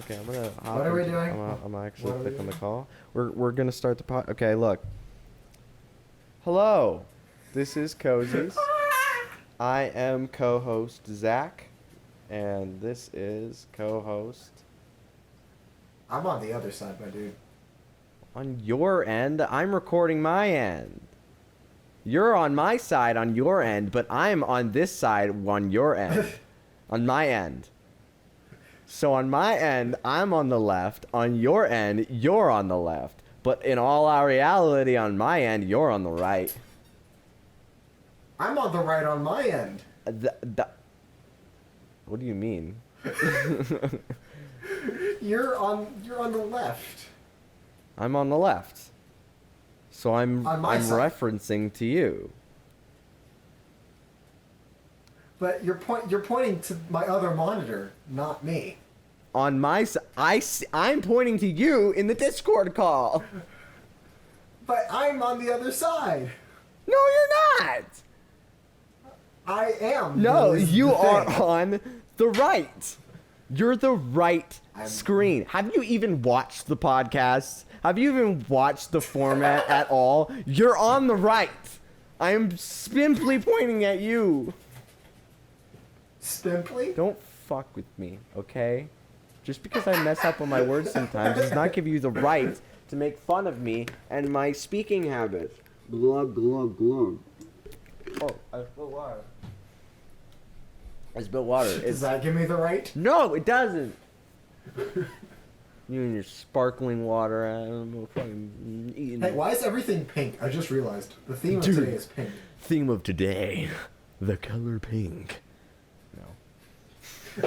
Okay, I'm gonna hop What are we into- doing? I'm gonna actually What are we click on the doing? call. We're gonna start the pod. Okay, look. Hello, this is KOZIES. I am co-host Zach, and this is co-host I'm on the other side, my dude. on your end. I'm recording my end. You're on my side on your end, but I'm on this side on your end, on my end. So on my end, I'm on the left. On your end, you're on the left. But in all our reality, on my end, you're on the right. I'm on the right on my end. What do you mean? You're on the left. I'm on the left. So I'm On my side. referencing to you. But you're pointing to my other monitor, not me. On my side, I'm pointing to you in the Discord call. But I'm on the other side. No, you're not. I am. No, is you the are thing. on the right. You're the right I'm- screen. Have you even watched the podcast? Have you even watched the format at all? You're on the right. I am simply pointing at you. Simply? Don't fuck with me, okay? Just because I mess up on my words sometimes does not give you the right to make fun of me and my speaking habits. Glug, glug, glug. Oh, I spilled water. I spilled water. Does that give me the right? No, it doesn't. You and your sparkling water. I don't know, fucking eating. Hey, why is everything pink? I just realized. The theme of Dude. today is pink. Theme of today, the color pink. No.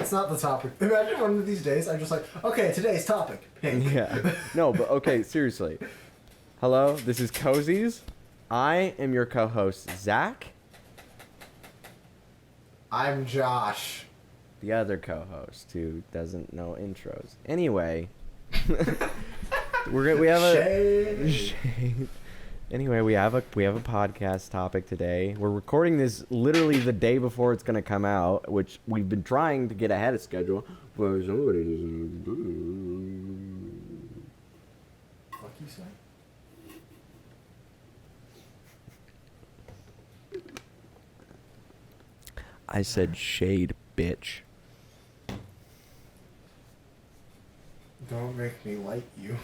It's not the topic. Imagine one of these days I'm just like, okay, today's topic, pink. Yeah. No, but okay, seriously. Hello, this is KOZIES. I am your co-host, Zach. I'm Josh. The other co-host who doesn't know intros. Anyway, we have a Shade. Anyway, we have a podcast topic today. We're recording this literally the day before it's gonna come out, which we've been trying to get ahead of schedule, but somebody doesn't. Fuck you say? I said shade, bitch. Don't make me like you.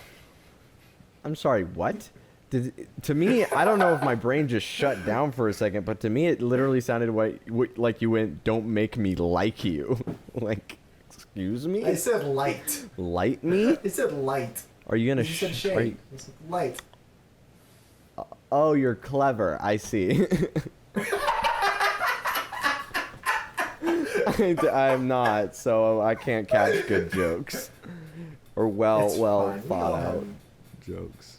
I'm sorry, what? To me, I don't know if my brain just shut down for a second, but to me it literally sounded like you went, "Don't make me like you." Like, excuse me? I said light. Light me? I said light. Are you gonna You said are shade. you- I said light. Oh, you're clever. I see. I'm not, so I can't catch good jokes. Or It's well fine. We thought all out have- jokes.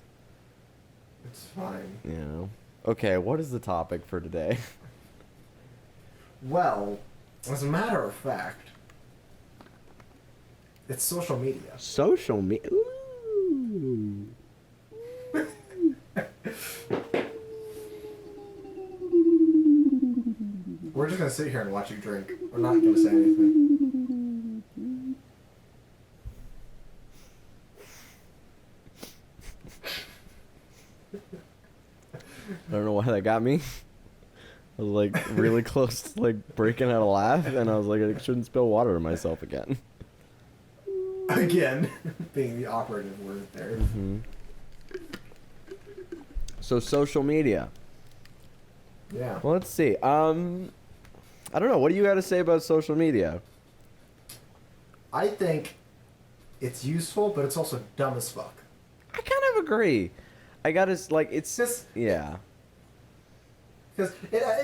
It's fine. You know. Okay, what is the topic for today? Well, as a matter of fact, it's social media. Social media. Ooh. We're just gonna sit here and watch you drink. We're not gonna say anything. I don't know why that got me. I was like really close to like breaking out a laugh, and I was like, I shouldn't spill water on myself again. Again, being the operative word there. Hmm. So social media. Yeah. Well, let's see. I don't know. What do you got to say about social media? I think it's useful, but it's also dumb as fuck. I kind of agree. I gotta like it's Just yeah. because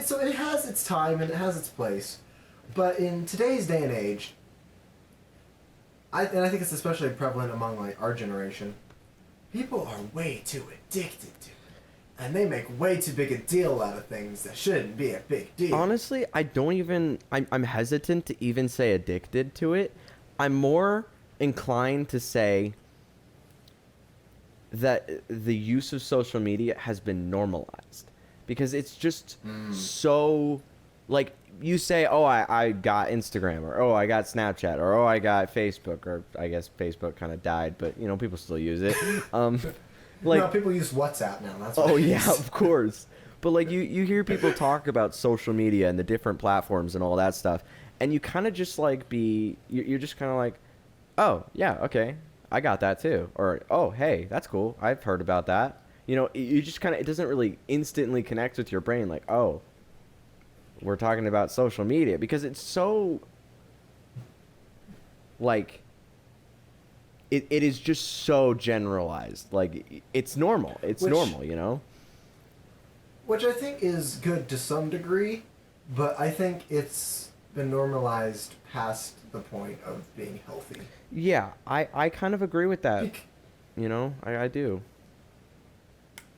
so it has its time and it has its place, but in today's day and age, I think it's especially prevalent among like our generation. People are way too addicted to it, and they make way too big a deal out of things that shouldn't be a big deal. Honestly, I don't even. I'm hesitant to even say addicted to it. I'm more inclined to say that the use of social media has been normalized because it's just so like you say, oh, I got Instagram, or oh, I got Snapchat, or oh, I got Facebook, or I guess Facebook kind of died, but you know, people still use it. Like, no, people use WhatsApp now. That's oh what it yeah, is. of course. But like you hear people talk about social media and the different platforms and all that stuff, and you kind of just like you're just kind of like, oh yeah, okay, I got that too, or oh hey, that's cool, I've heard about that. You know, you just kind of, it doesn't really instantly connect with your brain like, oh, we're talking about social media, because it's so like it is just so generalized. Like it's normal. It's normal, you know? Which I think is good to some degree, but I think it's been normalized past the point of being healthy. Yeah, I kind of agree with that. Bec- You know, I do.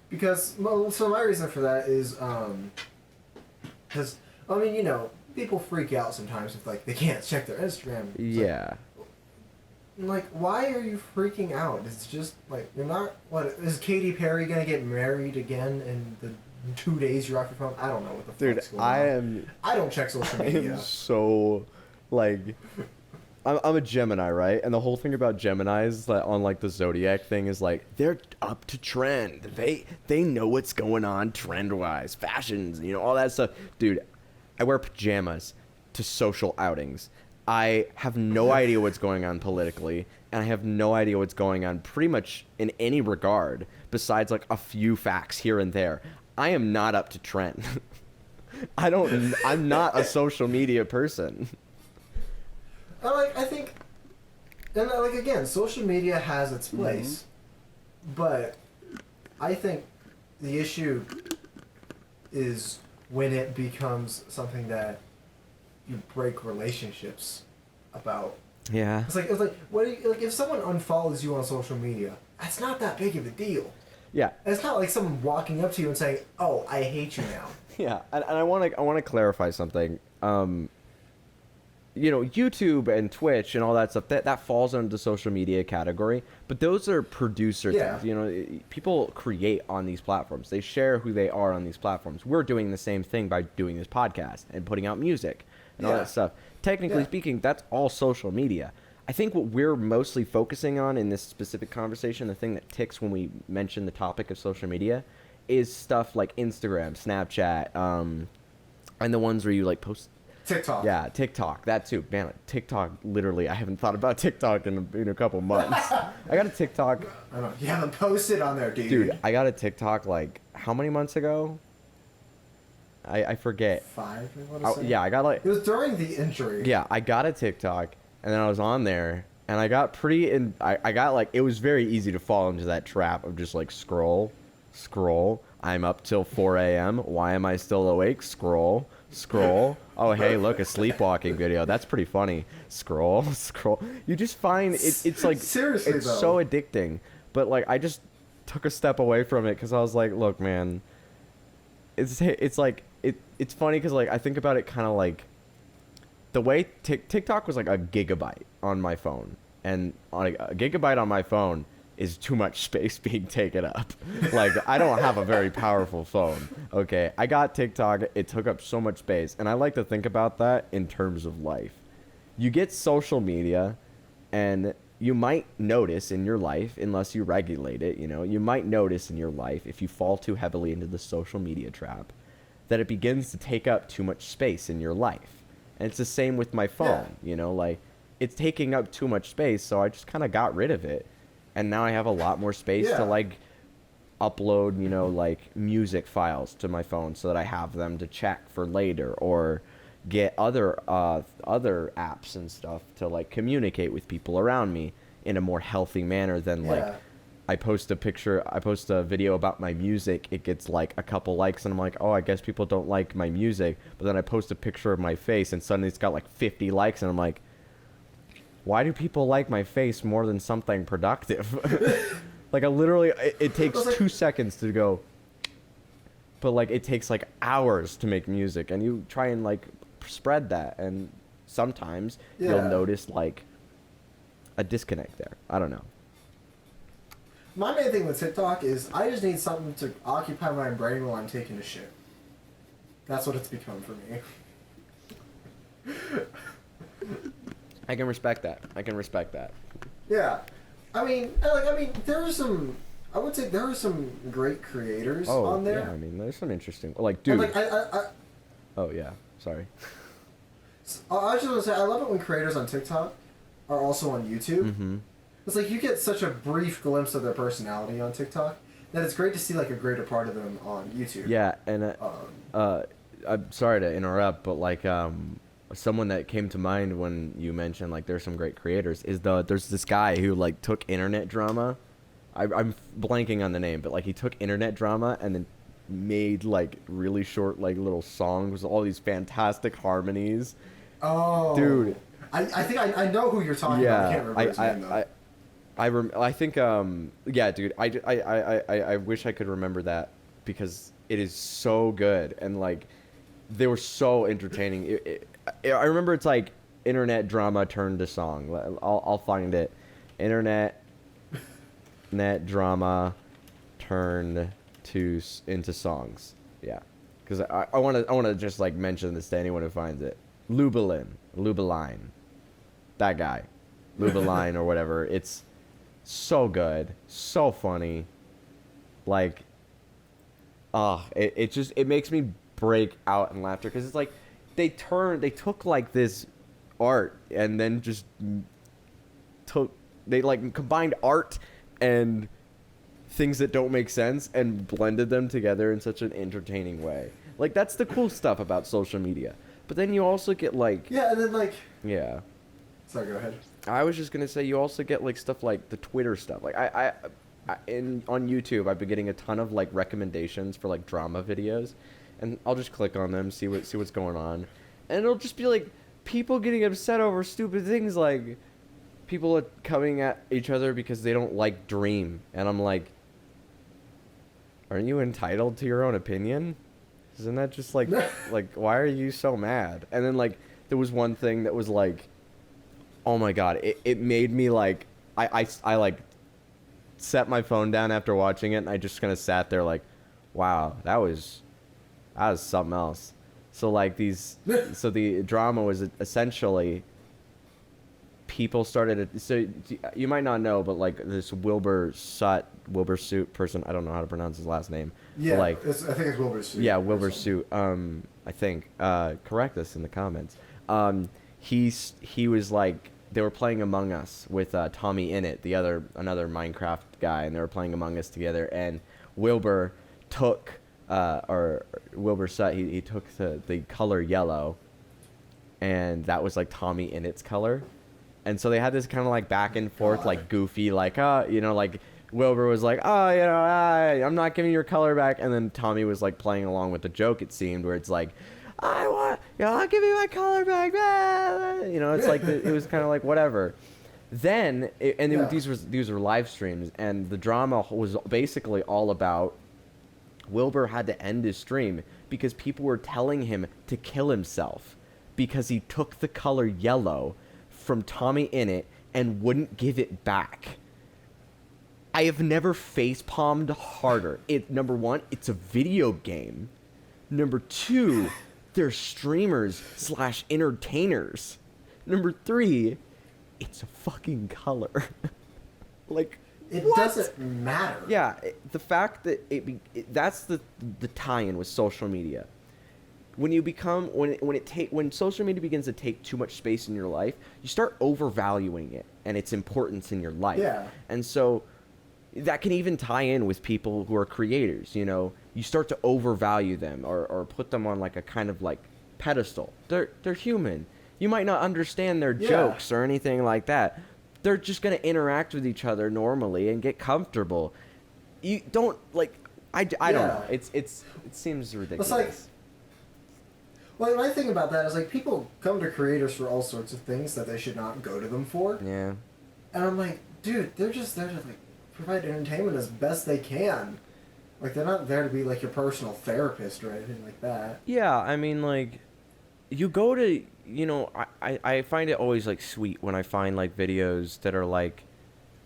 Because, well, so my reason for that is, because, I mean, you know, people freak out sometimes if, like, they can't check their Instagram. It's Yeah. like, why are you freaking out? It's just, like, you're not, what, is Katy Perry gonna get married again in the 2 days you're off your phone? I don't know what the Dude, fuck's going on. I I don't check social am media. so like I'm a Gemini, right? And the whole thing about Geminis that on like the zodiac thing is like they're up to trend. They know what's going on trend wise, fashions, you know, all that stuff. Dude, I wear pajamas to social outings. I have no idea what's going on politically, and I have no idea what's going on pretty much in any regard besides like a few facts here and there. I am not up to trend. I'm not a social media person. I think, and like again, social media has its place, but I think the issue is when it becomes something that you break relationships about. Yeah. It's like what do you, like if someone unfollows you on social media, that's not that big of a deal. Yeah. It's not like someone walking up to you and saying, "Oh, I hate you now." Yeah, and I want to clarify something. You know, YouTube and Twitch and all that stuff that falls under the social media category, but those are producer Yeah. things. You know, people create on these platforms. They share who they are on these platforms. We're doing the same thing by doing this podcast and putting out music and all Yeah. that stuff. Technically Yeah. speaking, that's all social media. I think what we're mostly focusing on in this specific conversation, the thing that ticks when we mention the topic of social media, is stuff like Instagram, Snapchat, and the ones where you like post. TikTok. Yeah, TikTok, that too. Man, TikTok, literally, I haven't thought about TikTok in a couple months. I got a TikTok. I don't know. You haven't posted on there, dude. Dude, I got a TikTok like how many months ago? I forget. 5, I want to say. Yeah, I got like It was during the injury. yeah, I got a TikTok and then I was on there and I got pretty in. I got like it was very easy to fall into that trap of just like scroll. I'm up till 4 a.m. Why am I still awake? Scroll. Oh, hey, look, a sleepwalking video. That's pretty funny. Scroll. You just find it's like Seriously, it's though. so addicting. But like I just took a step away from it because I was like, look, man, it's like it's funny because like I think about it kind of like the way TikTok was like a gigabyte on my phone, and on a gigabyte on my phone is too much space being taken up. Like, I don't have a very powerful phone, okay? I got TikTok, it took up so much space, and I like to think about that in terms of life. You get social media, and you might notice in your life, unless you regulate it, you know, you might notice in your life, if you fall too heavily into the social media trap, that it begins to take up too much space in your life. And it's the same with my phone, you know, like, it's taking up too much space, so I just kind of got rid of it. And now I have a lot more space to like upload, you know, like music files to my phone so that I have them to check for later, or get other apps and stuff to like communicate with people around me in a more healthy manner than like I post a video about my music, it gets like a couple likes and I'm like, oh, I guess people don't like my music. But then I post a picture of my face and suddenly it's got like 50 likes and I'm like, why do people like my face more than something productive? Like, I literally, it takes 2 seconds to go, but like it takes like hours to make music, and you try and like spread that, and sometimes you'll notice like a disconnect there. I don't know. My main thing with TikTok is I just need something to occupy my brain while I'm taking a shit. That's what it's become for me. I can respect that. I can respect that. Yeah, I mean, there are some. I would say there are some great creators Oh, on there. yeah, I mean, there's some interesting... Like, And dude... like Oh, yeah. Sorry. I just want to say I love it when creators on TikTok are also on YouTube. Mm-hmm. It's like you get such a brief glimpse of their personality on TikTok that it's great to see like a greater part of them on YouTube. Yeah, and I'm sorry to interrupt, but like someone that came to mind when you mentioned like there's some great creators is there's this guy who like took internet drama. I'm blanking on the name, but like he took internet drama and then made like really short like little songs with all these fantastic harmonies. Oh, dude, I think I know who you're talking about. I can't remember his name though. I think yeah, dude, I wish I could remember that because it is so good and like they were so entertaining. I remember it's like internet drama turned to song. I'll find it. Net drama turned into songs. Yeah, because I want to just like mention this to anyone who finds it. Lubeline, that guy, Lubeline or whatever. It's so good, so funny. Like, it makes me break out in laughter because it's like they took like this art and then just they like combined art and things that don't make sense and blended them together in such an entertaining way. Like that's the cool stuff about social media. But then you also get like yeah, and then like yeah. Sorry, go ahead. I was just gonna say you also get like stuff like the Twitter stuff. Like on YouTube I've been getting a ton of like recommendations for like drama videos, and I'll just click on them, see what's going on, and it'll just be like people getting upset over stupid things like people are coming at each other because they don't like Dream, and I'm like, aren't you entitled to your own opinion? Isn't that just like like why are you so mad? And then like there was one thing that was like, oh my god, it made me like I like set my phone down after watching it and I just kind of sat there like, wow, that was something else. So like so the drama was essentially people started to, so you might not know, but like this Wilbur Soot person, I don't know how to pronounce his last name. Yeah, like I think it's Wilbur Soot. yeah, Wilbur Soot. I think correct us in the comments. He was like they were playing Among Us with Tommy Innit, another Minecraft guy, and they were playing Among Us together. And Wilbur took Wilbur Soot, he took the color yellow, and that was like Tommy Innit's color. And so they had this kind of like back and forth, like goofy, like like Wilbur was like, I'm not giving your color back, and then Tommy was like playing along with the joke. It seemed where it's like, I'll give you my color back, it's like it was kind of like whatever. Then these were live streams, and the drama was basically all about Wilbur had to end his stream because people were telling him to kill himself because he took the color yellow from Tommy Innit and wouldn't give it back. I have never face-palmed harder. Number one, it's a video game. Number two, they're streamers / entertainers. Number three, it's a fucking color. Like, it what? doesn't matter. Yeah, the fact that that's the tie-in with social media. When you become when social media begins to take too much space in your life, you start overvaluing it and its importance in your life. Yeah. And so that can even tie in with people who are creators. You start to overvalue them or put them on like a kind of like pedestal. They're human. You might not understand their jokes or anything like that. They're just gonna interact with each other normally and get comfortable. You don't like. I don't know. It seems ridiculous. It's like. Well, my thing about that is like people come to creators for all sorts of things that they should not go to them for. Yeah. And I'm like, dude, they're just there to like provide entertainment as best they can. Like they're not there to be like your personal therapist or anything like that. Yeah, I mean like, you go to I find it always like sweet when I find like videos that are like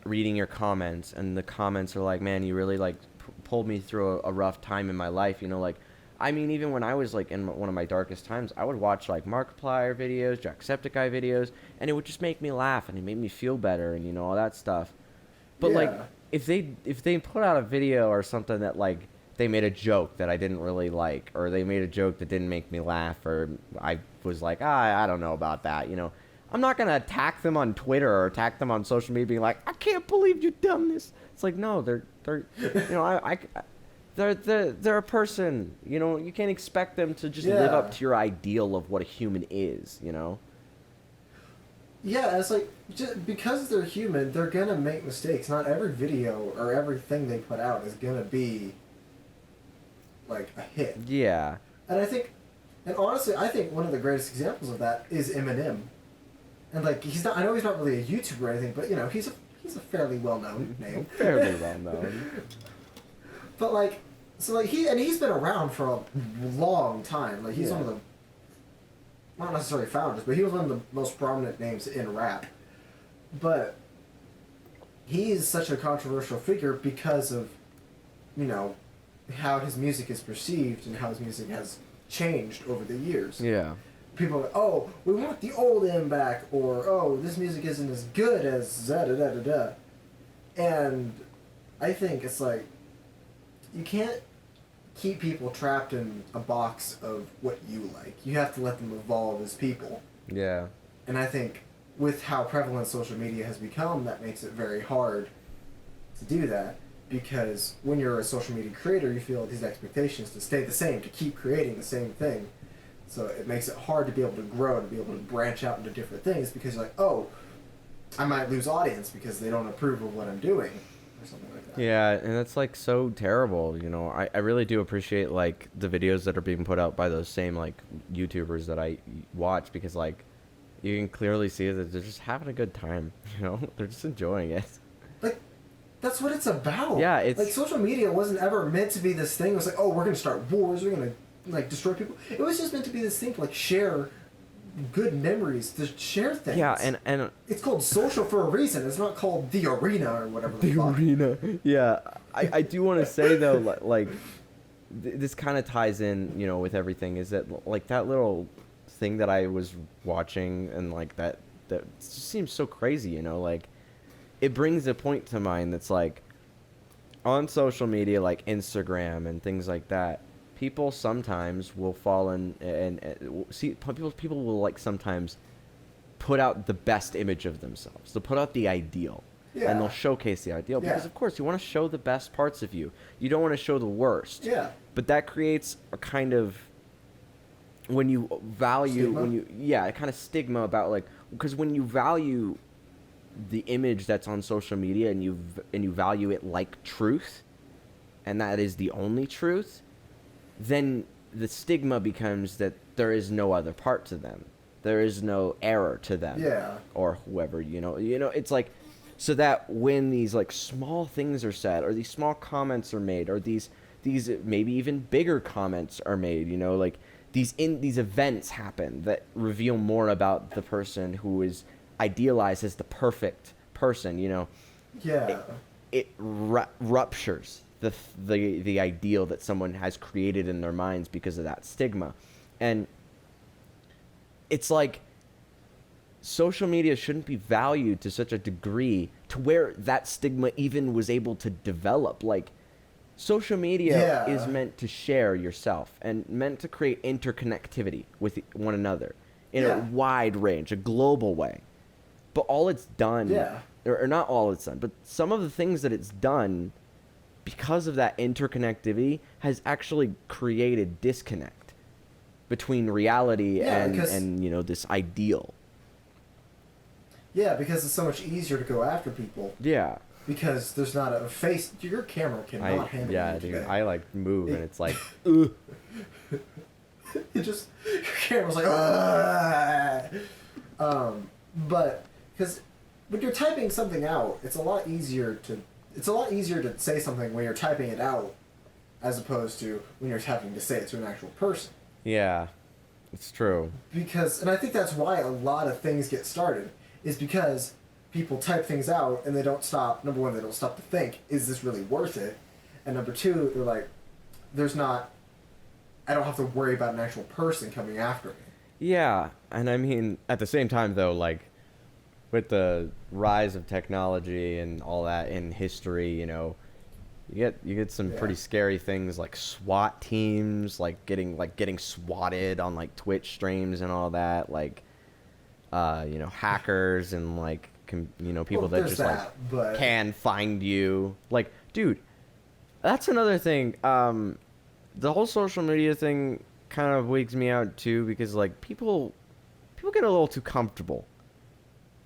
reading your comments and the comments are like, man, you really like pulled me through a rough time in my life. Like I mean, even when I was like in one of my darkest times, I would watch like Markiplier videos, Jacksepticeye videos, and it would just make me laugh and it made me feel better and all that stuff. But like, Yeah. if they put out a video or something that like they made a joke that I didn't really like, or they made a joke that didn't make me laugh, or I was like, I don't know about that. I'm not gonna attack them on Twitter or attack them on social media, being like, I can't believe you done this. It's like, no, they're they're a person. You can't expect them to just live Yeah. up to your ideal of what a human is. Yeah, it's like just because they're human, they're gonna make mistakes. Not every video or everything they put out is gonna be like a hit. Yeah. And honestly, I think one of the greatest examples of that is Eminem. And like he's not, I know he's not really a YouTuber or anything, but he's a fairly well known name. Fairly well known. But like, so like he's been around for a long time. Like he's Yeah. one of the, not necessarily founders, but he was one of the most prominent names in rap. But he's such a controversial figure because of, how his music is perceived and how his music has changed over the years. Yeah. People are like, oh, we want the old M back, or oh, this music isn't as good as da da da da da. And I think it's like, you can't keep people trapped in a box of what you like. You have to let them evolve as people. Yeah. And I think with how prevalent social media has become, that makes it very hard to do that. Because when you're a social media creator, you feel these expectations to stay the same, to keep creating the same thing. So it makes it hard to be able to grow, to be able to branch out into different things, because you're like, oh, I might lose audience because they don't approve of what I'm doing, or something like that. Yeah, and that's like so terrible. I really do appreciate like the videos that are being put out by those same like YouTubers that I watch, because like you can clearly see that they're just having a good time. They're just enjoying it. Like, that's what it's about. Yeah, it's like social media wasn't ever meant to be this thing. It was like, oh, we're gonna start wars. We're gonna like destroy people. It was just meant to be this thing to like share good memories, to share things. Yeah, and it's called social for a reason. It's not called the arena or whatever. The fuck. arena. Yeah, I do want to say though, like this kind of ties in, with everything. Is that like that little thing that I was watching, and like that just seems so crazy. Like it brings a point to mind that's like on social media, like Instagram and things like that. People sometimes will fall in and see people will like sometimes put out the best image of themselves. They'll put out the ideal. Yeah. And they'll showcase the ideal because Yeah. of course you want to show the best parts of you. You don't want to show the worst. Yeah. But that creates a kind of when you value Stigma? a kind of stigma about like, because when you value the image that's on social media and you value it like truth, and that is the only truth, then the stigma becomes that there is no other part to them. There is no error to them. Yeah. Or whoever, it's like, so that when these like small things are said, or these small comments are made, or these maybe even bigger comments are made, like these events happen that reveal more about the person who is idealized as the perfect person, Yeah. it ruptures the ideal that someone has created in their minds because of that stigma. And it's like social media shouldn't be valued to such a degree to where that stigma even was able to develop. Like, social media is meant to share yourself and meant to create interconnectivity with one another in a wide range, a global way. But all it's done, or not all it's done, but some of the things that it's done because of that interconnectivity has actually created disconnect between reality and this ideal. Yeah, because it's so much easier to go after people. Yeah. Because there's not a face. Your camera cannot handle you dude. today. I like move and it's like, ugh. It just, your camera's like, ah. But because when you're typing something out, it's a lot easier to say something when you're typing it out, as opposed to when you're having to say it to an actual person. Yeah, it's true. Because, and I think that's why a lot of things get started, is because people type things out and they don't stop. Number one, they don't stop to think, is this really worth it? And number two, they're like, there's not I don't have to worry about an actual person coming after me. Yeah, and I mean, at the same time, though, like, with the rise of technology and all that in history, you get some Yeah. pretty scary things like SWAT teams, like getting swatted on like Twitch streams and all that, like, hackers and like people Well, that there's just like that, but can find you. Like, dude, that's another thing. The whole social media thing kind of wigs me out too because like people get a little too comfortable.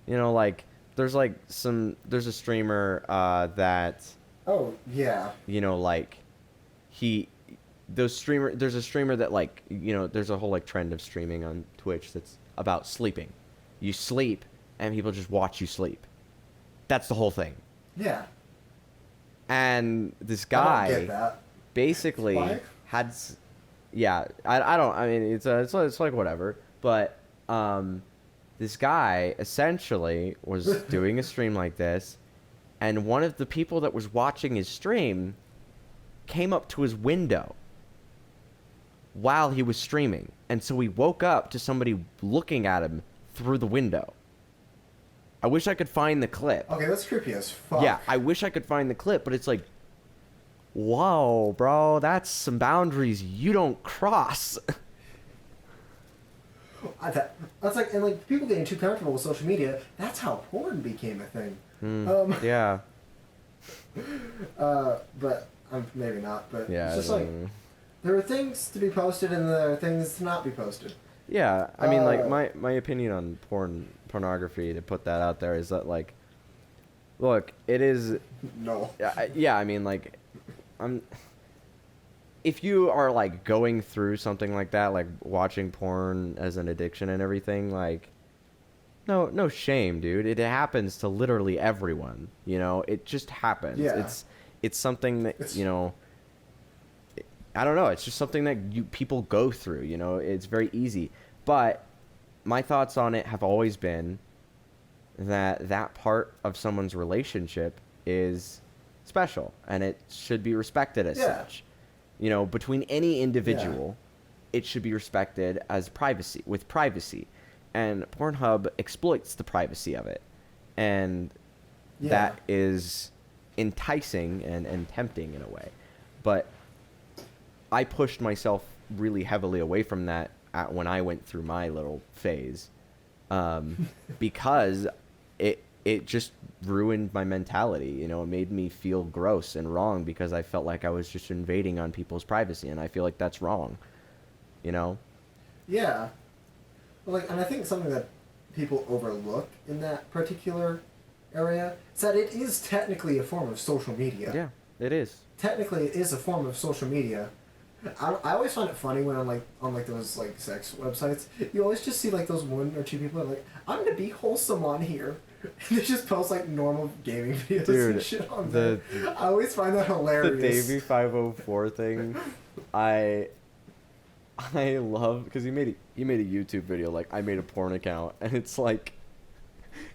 Like there's a streamer that oh yeah, like he there's a streamer that like there's a whole like trend of streaming on Twitch that's about sleeping. You sleep and people just watch you sleep. That's the whole thing. yeah. And this I don't guy get that. basically Why? yeah, I don't, I mean, it's like whatever, but this guy essentially was doing a stream like this, and one of the people that was watching his stream came up to his window while he was streaming, and so he woke up to somebody looking at him through the window. I wish I could find the clip. Okay, that's creepy as fuck. Yeah, I wish I could find the clip, but it's like, whoa, bro, that's some boundaries you don't cross. That's like, and like people getting too comfortable with social media. That's how porn became a thing. Yeah. But maybe not. But Yeah. it's just like there are things to be posted and there are things to not be posted. Yeah, I mean, like my opinion on pornography, to put that out there, is that like, look, it is. No. Yeah, I mean, like, if you are like going through something like that, like watching porn as an addiction and everything, like, no shame, dude. It happens to literally everyone. It just happens. Yeah. It's something that I don't know. It's just something that people go through. It's very easy. But my thoughts on it have always been that part of someone's relationship is special, and it should be respected as such. Between any individual, it should be respected as with privacy. And Pornhub exploits the privacy of it. And that is enticing and tempting in a way. But I pushed myself really heavily away from that when I went through my little phase, because it just ruined my mentality. It made me feel gross and wrong because I felt like I was just invading on people's privacy, and I feel like that's wrong. Yeah. Well, like, and I think something that people overlook in that particular area is that it is technically a form of social media. Yeah, it is. Technically, it is a form of social media. I always find it funny when on those like sex websites, you always just see like those one or two people that are like, I'm gonna be wholesome on here, and they just post like normal gaming videos and shit on there. I always find that hilarious. The Davey 504 thing, I love, because he made a YouTube video like, I made a porn account, and it's like,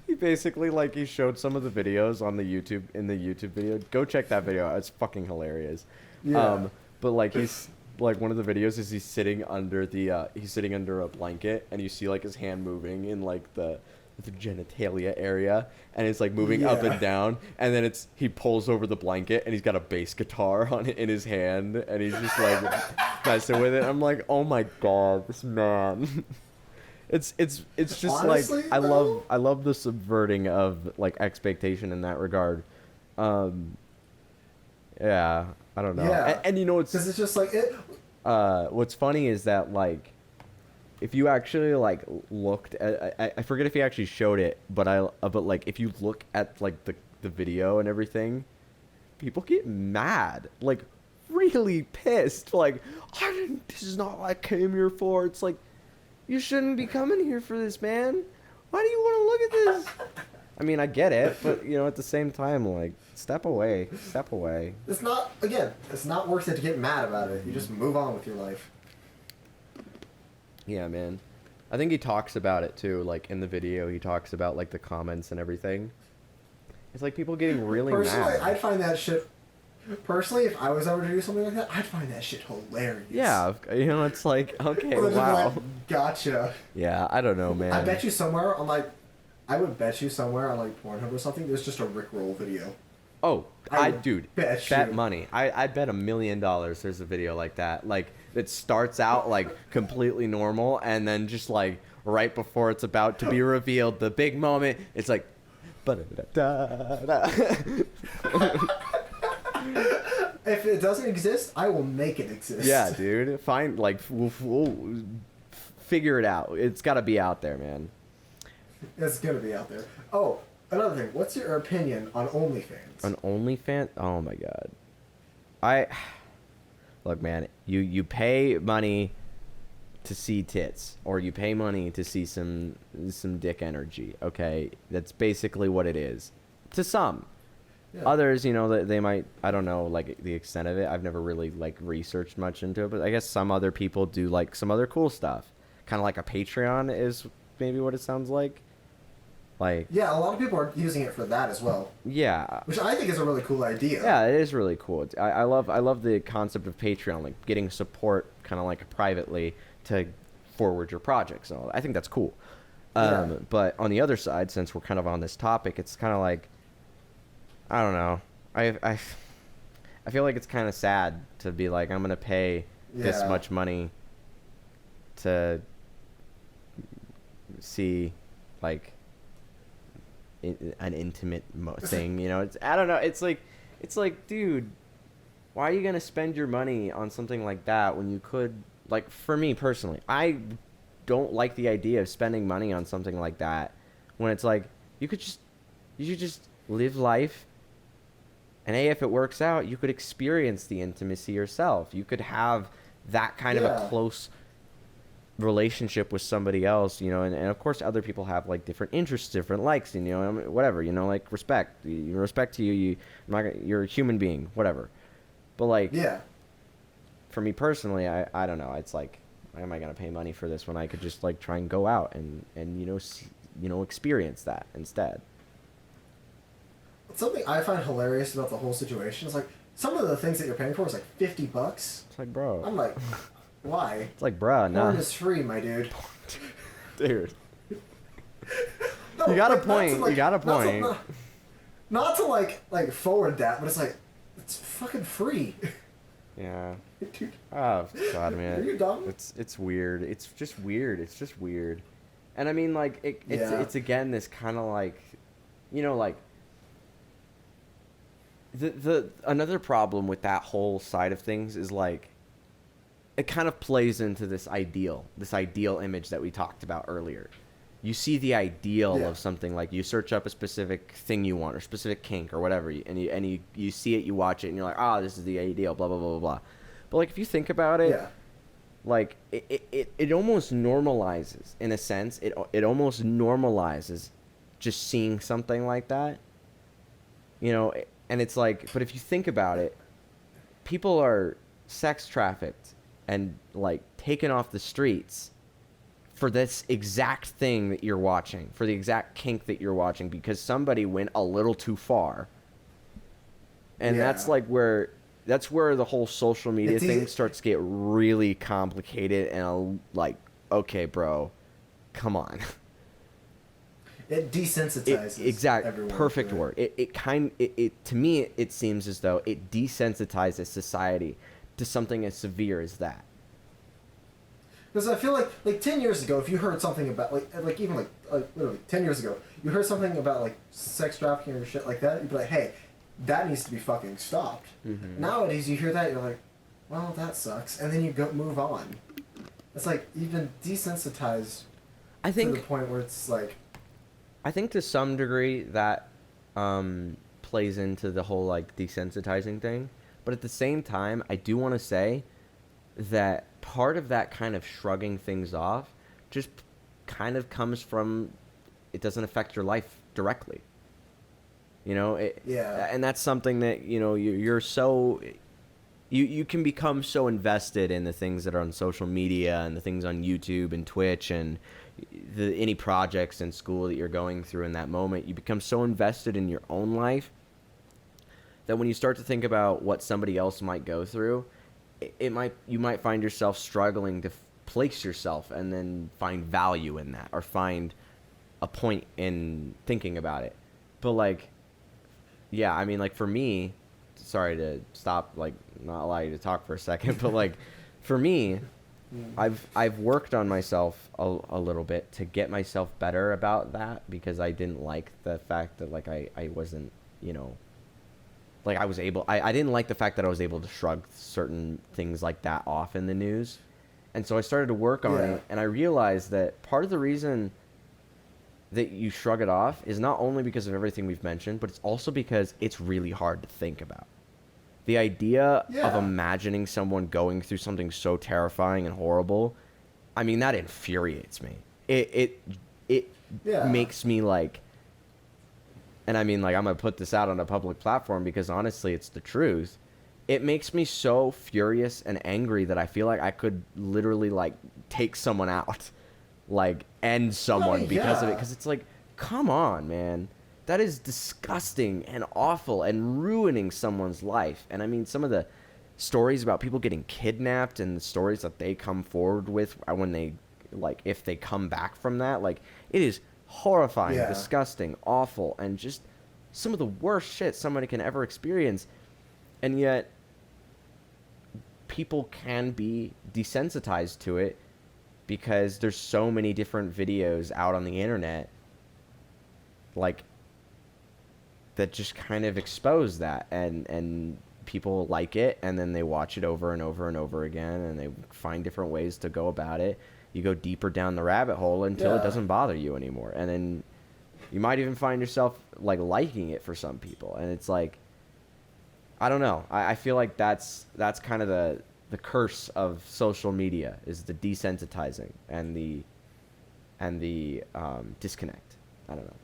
he basically like he showed some of the videos on the YouTube video. Go check that video out. It's fucking hilarious. Yeah. But like he's like, one of the videos is he's sitting under a blanket, and you see like his hand moving in like the genitalia area, and it's like moving up and down, and then he pulls over the blanket, and he's got a bass guitar in his hand, and he's just like messing with it. I'm like, oh my god, this man. It's just Honestly, like, I love the subverting of like expectation in that regard. Yeah, I don't know. Yeah. And it's because it's just like it. What's funny is that like, if you actually like looked at, I forget if he actually showed it, but like if you look at like the video and everything, people get mad, like really pissed, like, this is not what I came here for. It's like, you shouldn't be coming here for this, man. Why do you want to look at this? I mean, I get it, but at the same time, like, step away. It's not worth it to get mad about it. You just move on with your life. Yeah, man. I think he talks about it too, like in the video. He talks about like the comments and everything. It's like people getting really Personally, mad. I'd find that shit. Personally, if I was ever to do something like that, I'd find that shit hilarious. Yeah, you know, it's like, okay, Or just wow. like, gotcha. Yeah, I don't know, man. I bet you somewhere on like, I would bet you somewhere on like Pornhub or something, there's just a Rickroll video. Oh, would dude, bet bet you. money. I bet $1 million there's a video like that. Like, it starts out like completely normal, and then just like right before it's about to be revealed, the big moment, it's like, If it doesn't exist, I will make it exist. yeah, dude. Find like, we'll figure it out. It's got to be out there, man. It's gonna be out there. Oh, another thing. What's your opinion on OnlyFans? An OnlyFans? Oh my god. Look, man. You pay money to see tits, or you pay money to see some dick energy. Okay, that's basically what it is. To some. Yeah. Others, you know, they might, I don't know, like, the extent of it. I've never really, like, researched much into it, but I guess some other people do, like, some other cool stuff. Kind of like a Patreon is maybe what it sounds like. Like, Yeah, a lot of people are using it for that as well, yeah. which I think is a really cool idea. Yeah, it is really cool. I love the concept of Patreon, like, getting support kind of, like, privately to forward your projects and all that. I think that's cool. Yeah. But on the other side, since we're kind of on this topic, it's kind of like, I don't know. I feel like it's kind of sad to be like, I'm gonna pay this Yeah. much money to see like an intimate thing. You know, it's, I don't know. It's like, dude, why are you gonna spend your money on something like that when you could, like, for me personally, I don't like the idea of spending money on something like that when it's like you should just live life. And if it works out, you could experience the intimacy yourself. You could have that kind of a Yeah. close relationship with somebody else, you know. And of course, other people have like different interests, different likes, and, you know, I mean, whatever, you know, like respect. Respect to you. You're a human being, whatever. But like, Yeah. for me personally, I don't know. It's like, why am I gonna pay money for this when I could just like try and go out and you know, experience that instead. Something I find hilarious about the whole situation is like some of the things that you're paying for is like $50. It's like, bro. I'm like, why? It's like, bruh, Porn nah, is free, my dude. dude. No, You got a like, not to, point, like- you got a not to- point. Not to like forward that, but it's like it's fucking free. Yeah. Dude, Oh God, are man. you dumb? It's weird. It's just weird. It's just weird. And I mean, like, Yeah. it's again this kind of like, you know, like the another problem with that whole side of things is like it kind of plays into this ideal image that we talked about earlier. You see the ideal Yeah. of something, like you search up a specific thing you want or specific kink or whatever, and you see it, you watch it, and you're like, ah, this is the ideal, blah blah blah blah blah. But like, if you think about it, Yeah. like it almost normalizes, in a sense, it almost normalizes just seeing something like that, you know. And it's like, but if you think about it, people are sex trafficked and like taken off the streets for this exact thing that you're watching, for the exact kink that you're watching, because somebody went a little too far. And Yeah. that's where the whole social media It's thing easy- starts to get really complicated, and like, okay, bro, come on. It desensitizes. Exact everyone perfect to it. word. It to me it seems as though it desensitizes society to something as severe as that. Because I feel like 10 years ago, if you heard something about like even like literally 10 years ago, you heard something about like sex trafficking or shit like that, you'd be like, hey, that needs to be fucking stopped. Mhm. Nowadays, you hear that, you're like, well, that sucks, and then you go move on. It's like you've been desensitized I to the think point where it's like, to some degree that plays into the whole like desensitizing thing, but at the same time, I do want to say that part of that kind of shrugging things off just kind of comes from it doesn't affect your life directly. You know, Yeah. and that's something that, you know, you're so you can become so invested in the things that are on social media and the things on YouTube and Twitch and any projects in school that you're going through in that moment. You become so invested in your own life that when you start to think about what somebody else might go through, you might find yourself struggling to place yourself and then find value in that or find a point in thinking about it. But like, yeah, I mean, like for me, sorry to stop, like not allow you to talk for a second, but like for me, I've worked on myself a little bit to get myself better about that, because I didn't like the fact that like I wasn't, you know, like I didn't like the fact that I was able to shrug certain things like that off in the news. And so I started to work on it, and I realized that part of the reason that you shrug it off is not only because of everything we've mentioned, but it's also because it's really hard to think about. The idea of imagining someone going through something so terrifying and horrible, I mean, that infuriates me. It makes me like, and I mean, like, I'm going to put this out on a public platform because honestly, it's the truth. It makes me so furious and angry that I feel like I could literally like take someone out, like end someone because of it. Because it's like, come on, man. That is disgusting and awful and ruining someone's life. And I mean, some of the stories about people getting kidnapped and the stories that they come forward with when they, like, if they come back from that, like, it is horrifying, disgusting, awful, and just some of the worst shit somebody can ever experience. And yet, people can be desensitized to it because there's so many different videos out on the internet, like, that just kind of expose that, and people like it, and then they watch it over and over and over again, and they find different ways to go about it. You go deeper down the rabbit hole until it doesn't bother you anymore, and then you might even find yourself like liking it for some people. And it's like, I don't know, I feel like that's kind of the curse of social media, is the desensitizing and the disconnect. I don't know.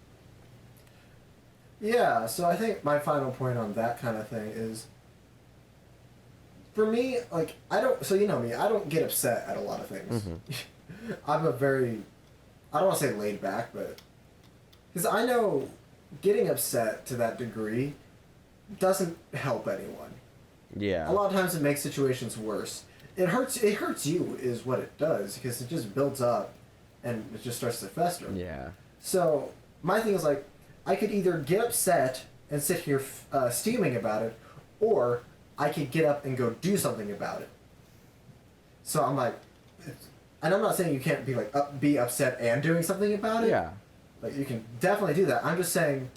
Yeah, so I think my final point on that kind of thing is, for me, like, so you know me, I don't get upset at a lot of things. Mm-hmm. I'm a very, I don't want to say laid back, but, because I know getting upset to that degree doesn't help anyone. Yeah. A lot of times it makes situations worse. It hurts you is what it does, because it just builds up and it just starts to fester. Yeah. So my thing is, like, I could either get upset and sit here steaming about it, or I could get up and go do something about it. So I'm like, and I'm not saying you can't be like be upset and doing something about it. Yeah. Like, you can definitely do that. I'm just saying,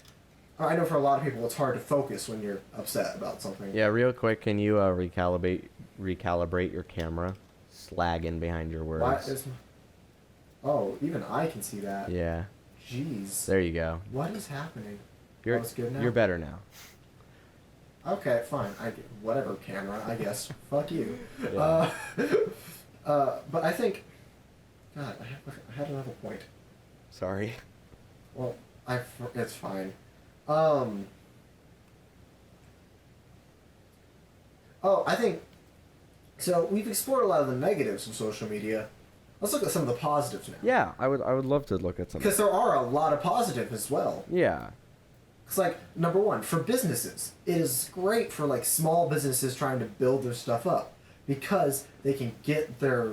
I know for a lot of people it's hard to focus when you're upset about something. Yeah, real quick, can you recalibrate your camera? Slagging behind your words. Even I can see that. Yeah. Jeez. There you go. What is happening? It's good now? You're better now. Okay, fine. Whatever, camera, I guess. Fuck you. Yeah. But I think... God, I had another point. Sorry. Well, it's fine. I think... So, we've explored a lot of the negatives of social media. Let's look at some of the positives now. Yeah, I would love to look at some. Because there are a lot of positives as well. Yeah. It's like, number one, for businesses, it is great for like small businesses trying to build their stuff up, because they can get their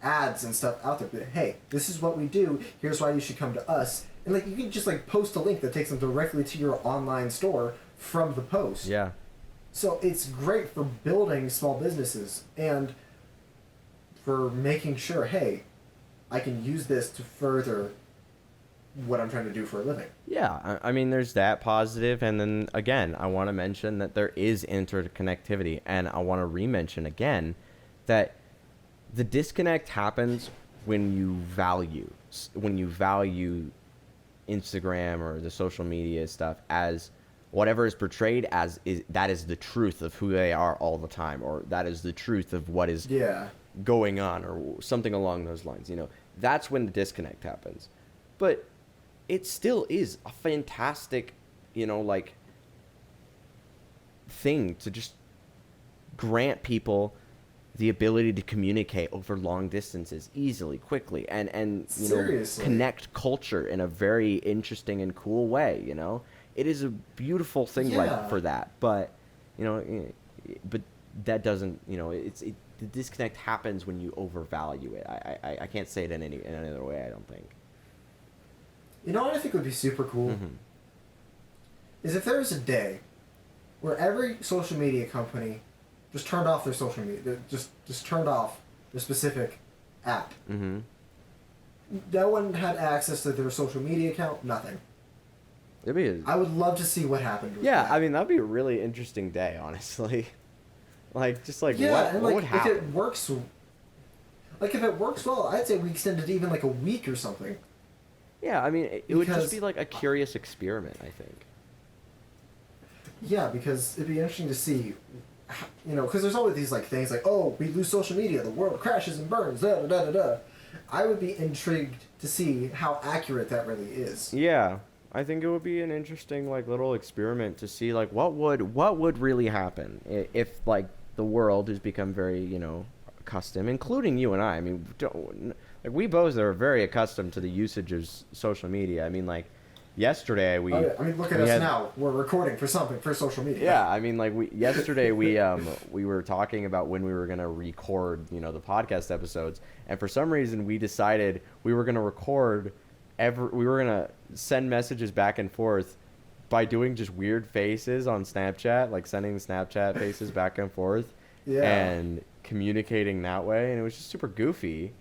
ads and stuff out there. But, hey, this is what we do. Here's why you should come to us. And like, you can just like post a link that takes them directly to your online store from the post. Yeah. So it's great for building small businesses and for making sure, hey, I can use this to further what I'm trying to do for a living. Yeah, I mean, there's that positive, and then again, I want to mention that there is interconnectivity, and I want to re-mention again that the disconnect happens when you value Instagram or the social media stuff as whatever is portrayed as that is the truth of who they are all the time, or that is the truth of what is going on, or something along those lines. You know, that's when the disconnect happens. But it still is a fantastic, you know, like, thing to just grant people the ability to communicate over long distances easily, quickly, and you know, connect culture in a very interesting and cool way. You know, it is a beautiful thing, like, for that. But But that doesn't, the disconnect happens when you overvalue it. I can't say it in any other way, I don't think. You know what I think would be super cool? Mm-hmm. Is if there was a day where every social media company just turned off their social media, just turned off their specific app. Mm-hmm. No one had access to their social media account, nothing. I would love to see what happened with that. I mean, that'd be a really interesting day, honestly. What and what like would happen? if it works well, I'd say we extend it to even like a week or something. Yeah, I mean, it would just Because- be like a curious experiment, I think. Yeah, because it'd be interesting to see, because there's always these like things like, oh, we lose social media, the world crashes and burns, da da da da da. I would be intrigued to see how accurate that really is. Yeah, I think it would be an interesting little experiment to see what would really happen if the world has become very accustomed, including you and I. I mean, we both are very accustomed to the usage of social media. I mean, yesterday we. Oh, yeah. I mean, look at us now. We're recording for something for social media. Yeah, I mean, yesterday we were talking about when we were gonna record the podcast episodes, and for some reason we decided we were gonna record we were gonna send messages back and forth by doing just weird faces on Snapchat, like sending Snapchat faces back and forth, and communicating that way, and it was just super goofy,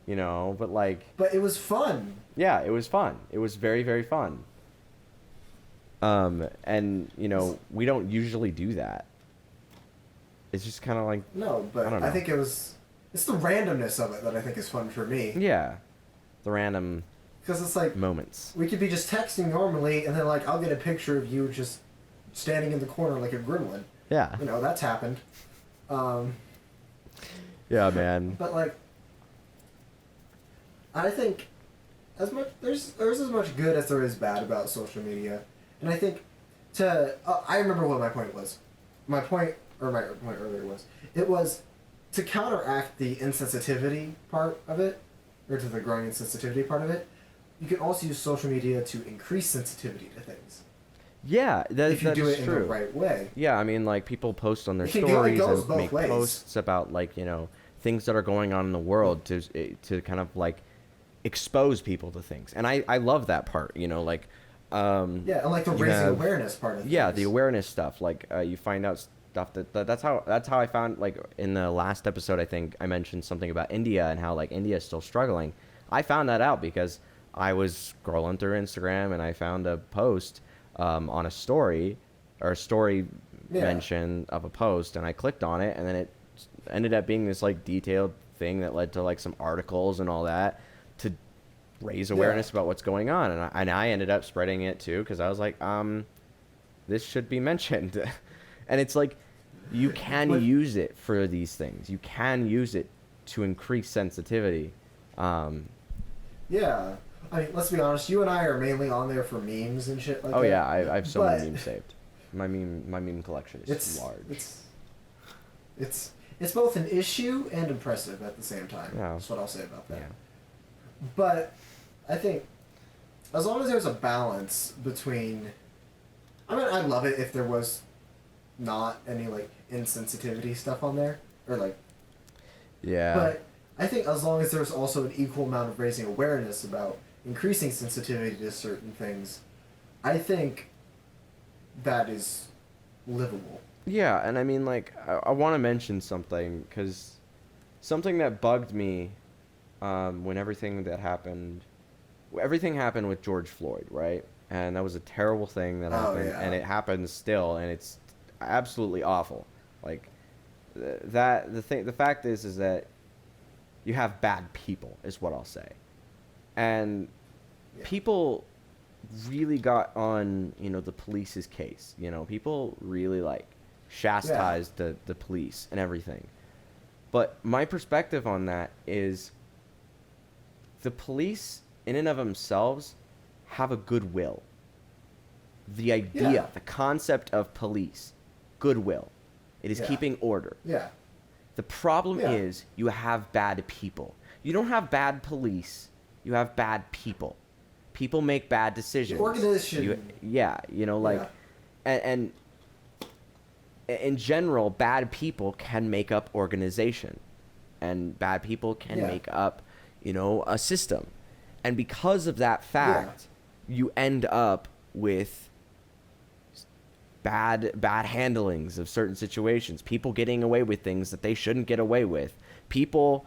but But it was fun. Yeah, it was fun. It was very, very fun. And we don't usually do that. It's just kind of No, but I think it's the randomness of it that I think is fun for me. Yeah, the random. Because it's like moments. We could be just texting normally, and then I'll get a picture of you just standing in the corner like a gremlin. Yeah. That's happened. Yeah, man. But I think there's as much good as there is bad about social media, and I think I remember what my point was. My point earlier was to counteract the insensitivity part of it, or to the growing insensitivity part of it. You can also use social media to increase sensitivity to things. Yeah, if you do it true. in the right way. Yeah, I mean, people post on their It stories goes and both make ways. posts about things that are going on in the world to kind of expose people to things, and I love that part. Yeah, and the raising awareness part of it. Yeah, the awareness stuff. You find out stuff that's how I found in the last episode. I think I mentioned something about India and how India is still struggling. I found that out because I was scrolling through Instagram and I found a post on a story mention of a post, and I clicked on it, and then it ended up being this detailed thing that led to some articles and all that to raise awareness about what's going on, and I ended up spreading it too because I was like, this should be mentioned. And it's you can use it for these things. You can use it to increase sensitivity. Yeah. I mean, let's be honest. You and I are mainly on there for memes and shit like that. Oh yeah, I have so many memes saved. My meme collection is large. It's both an issue and impressive at the same time. Yeah. That's what I'll say about that. Yeah. But I think as long as there's a balance between, I mean, I'd love it if there was not any insensitivity stuff on there or Yeah. But I think as long as there's also an equal amount of raising awareness about increasing sensitivity to certain things, I think that is livable. Yeah, and I mean, I want to mention something, because something that bugged me when everything happened with George Floyd, right? And that was a terrible thing that happened, and it happens still, and it's absolutely awful. The fact is that you have bad people, is what I'll say. And people really got on, the police's case. People really chastised the police and everything. But my perspective on that is the police in and of themselves have a goodwill. The idea, the concept of police, goodwill. It is keeping order. Yeah. The problem is you have bad people. You don't have bad police. You have bad people. People make bad decisions. The organization. And in general, bad people can make up organization, and bad people can Yeah. make up, a system. And because of that fact, you end up with bad handlings of certain situations, people getting away with things that they shouldn't get away with, people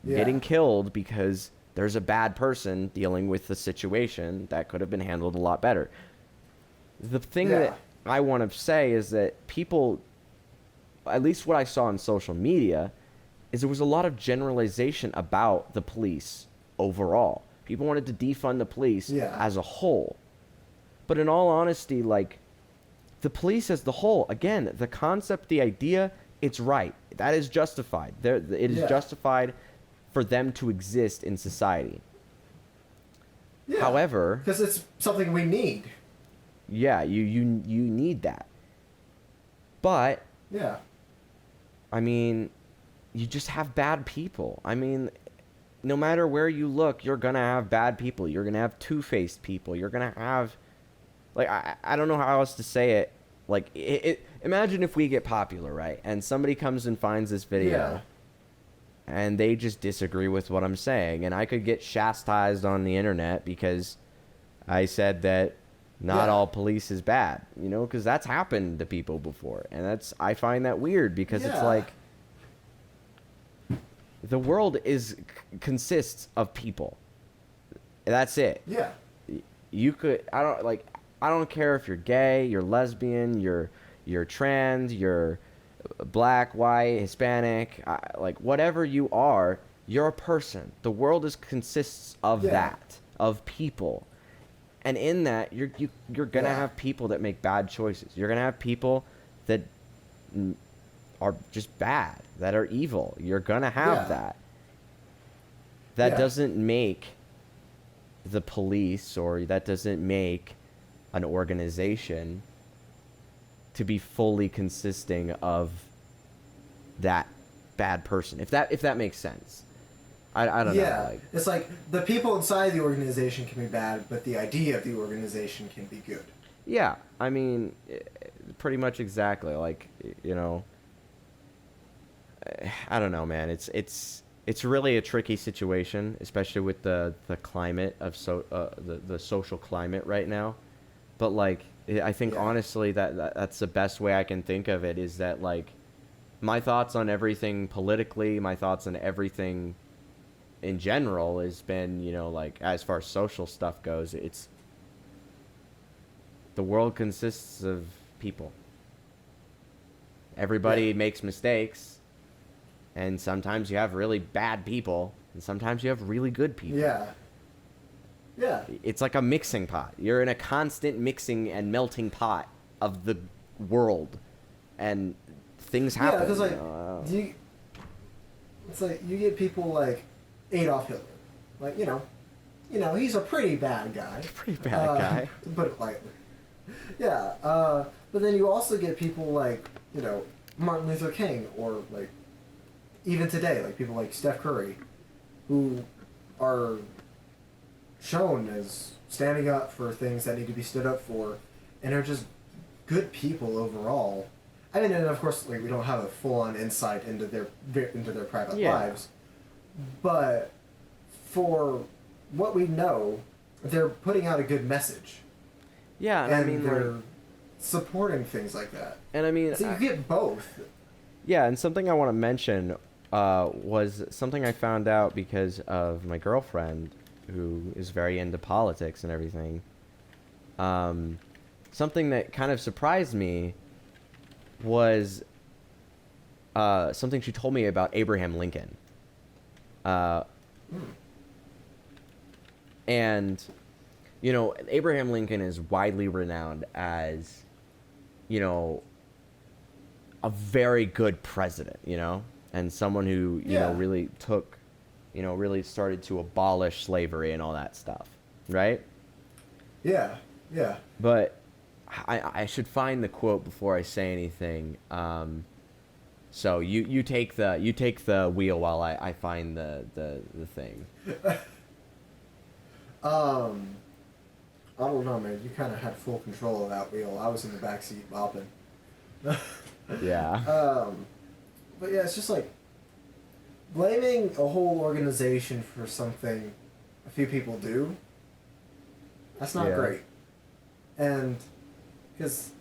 getting killed because there's a bad person dealing with the situation that could have been handled a lot better. The thing that I want to say is that people, at least what I saw on social media, is there was a lot of generalization about the police overall. People wanted to defund the police as a whole. But in all honesty, like, the police as the whole, again, the concept, the idea, it's right. That is justified. It is justified for them to exist in society. Yeah. However, because it's something we need. Yeah, you need that. But I mean, you just have bad people. I mean, no matter where you look, you're gonna have bad people. You're gonna have two-faced people. You're gonna have, like, I don't know how else to say it. Like, imagine if we get popular, right? And somebody comes and finds this video, and they just disagree with what I'm saying, and I could get chastised on the internet because I said that not all police is bad, because that's happened to people before, and I find that weird because it's like, the world consists of people. That's it. Yeah. You could, I don't care if you're gay, you're lesbian, you're trans, you're black, white, Hispanic, like, whatever you are, you're a person. The world consists of that, of people. And in that, you're gonna have people that make bad choices. You're gonna have people that are just bad, that are evil. You're gonna have that. That doesn't make the police, or that doesn't make an organization to be fully consisting of that bad person. If that makes sense. I don't know. Like, it's like the people inside the organization can be bad, but the idea of the organization can be good. Yeah, I mean, pretty much exactly. Like, I don't know, man. It's really a tricky situation, especially with the climate of the social climate right now. But, like, I think honestly that's the best way I can think of it, is that, like, my thoughts on everything politically, my thoughts on everything in general has been, like, as far as social stuff goes, it's, the world consists of people. Everybody makes mistakes, and sometimes you have really bad people, and sometimes you have really good people. Yeah. It's like a mixing pot. You're in a constant mixing and melting pot of the world, and things happen. Yeah, because, like, it's like you get people like Adolf Hitler. Like, he's a pretty bad guy. Pretty bad guy. To put it lightly. Yeah, but then you also get people like, Martin Luther King, or, like, even today, like, people like Steph Curry, who are shown as standing up for things that need to be stood up for, and are just good people overall. I mean, and of course, like, we don't have a full-on insight into their private lives, but for what we know, they're putting out a good message. Yeah, and I mean, they're like, supporting things like that. And I mean, so you get both. Yeah, and something I want to mention was something I found out because of my girlfriend, who is very into politics and everything. Something that kind of surprised me was something she told me about Abraham Lincoln. And, Abraham Lincoln is widely renowned as, a very good president, and someone who, really took, really started to abolish slavery and all that stuff, right? Yeah. But I should find the quote before I say anything. So you take the wheel while I find the thing. I don't know, man. You kind of had full control of that wheel. I was in the backseat bopping. Yeah. But yeah, it's just like blaming a whole organization for something a few people do. That's not Yeah. great. And because